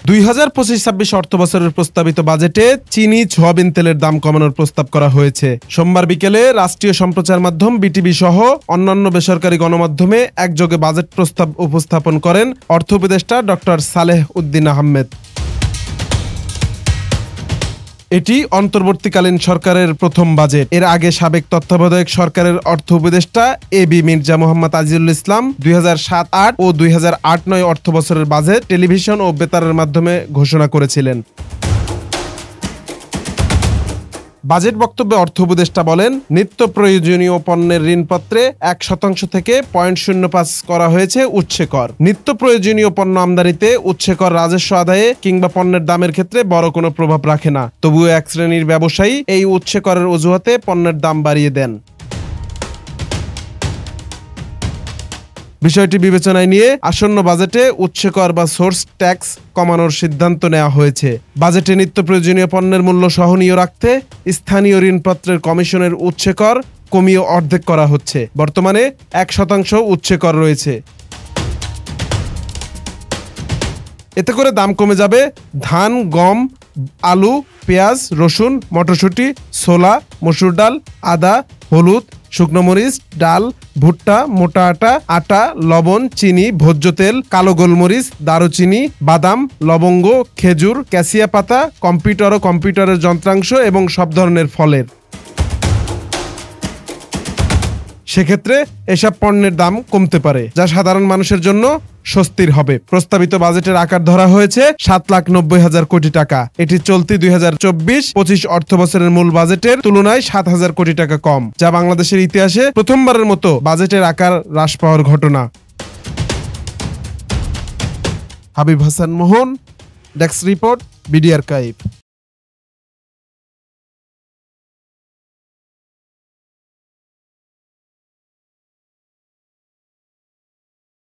2025-26 অর্থবছরের প্রস্তাবিত বাজেটে চিনি সয়াবিন তেলের দাম কমানোর প্রস্তাব করা হয়েছে। সোমবার বিকেলে রাষ্ট্রীয় সম্প্রচার মাধ্যম বিটিভি সহ অন্যান্য বেসরকারি গণমাধ্যমে একযোগে বাজেট প্রস্তাব উপস্থাপন করেন অর্থ উপদেষ্টা ডক্টর সালেহ উদ্দিন আহমেদ। এটি অন্তর্বর্তীকালীন সরকারের প্রথম বাজেট। এর আগে সাবেক তত্ত্বাবধায়ক সরকারের অর্থ উপদেষ্টা এবি মির্জা মোহাম্মদ আজিজুল ইসলাম 2007-08 ও 2008-09 অর্থবছরের বাজেট টেলিভিশন ও বেতারের মাধ্যমে ঘোষণা করেছিলেন। বাজেট বক্তব্যে অর্থ উপদেষ্টা বলেন, নিত্য প্রয়োজনীয় পণ্যের ঋণপত্রে 1% থেকে 0.05 করা হয়েছে উৎসে কর। নিত্য প্রয়োজনীয় পণ্য আমদানিতে উৎসে কর রাজস্ব আদায়ে কিংবা পণ্যের দামের ক্ষেত্রে বড় কোনো প্রভাব রাখে না। তবুও এক শ্রেণীর ব্যবসায়ী এই উৎসে করের অজুহাতে পণ্যের দাম বাড়িয়ে দেন। বিষয়টি বিবেচনায় নিয়ে আসন্ন বাজেটে উৎসে কর বা সোর্স ট্যাক্স কমানোর সিদ্ধান্ত নেওয়া হয়েছে। বাজেটে নিত্য প্রয়োজনীয় পণ্যের মূল্য সহনীয় রাখতে স্থানীয় ঋণপত্রের কমিশনের উৎসে কর কমিয়ে অর্ধেক করা হচ্ছে। বর্তমানে 1% উৎসে কর রয়েছে। এতে করে দাম কমে যাবে ধান, গম, আলু, পেঁয়াজ, রসুন, মটরশুঁটি, ছোলা, মসুর ডাল, আদা, হলুদ, শুকনো মরিচ, ডাল, ভুট্টা, মোটা আটা, আটা, লবণ, চিনি, ভোজ্য তেল, কালো গোলমরিচ, দারুচিনি, বাদাম, লবঙ্গ, খেজুর, ক্যাসিয়া পাতা, কম্পিউটার ও কম্পিউটারের যন্ত্রাংশ এবং সব ধরনের ফলের। সেক্ষেত্রে এসব পণ্যের দাম কমতে পারে, যা সাধারণ মানুষের জন্য স্বস্তির হবে। প্রস্তাবিত বাজেটের আকার ধরা হয়েছে 7,90,000 কোটি টাকা। এটি চলতি 2024-25 অর্থবছরের মূল বাজেটের তুলনায় 7,000 কোটি টাকা কম, যা বাংলাদেশের ইতিহাসে প্রথমবারের মতো বাজেটের আকার হ্রাস পাওয়ার ঘটনা। হাবিব হাসান মোহন, ডেস্ক রিপোর্ট, বিডি আর্কাইভ।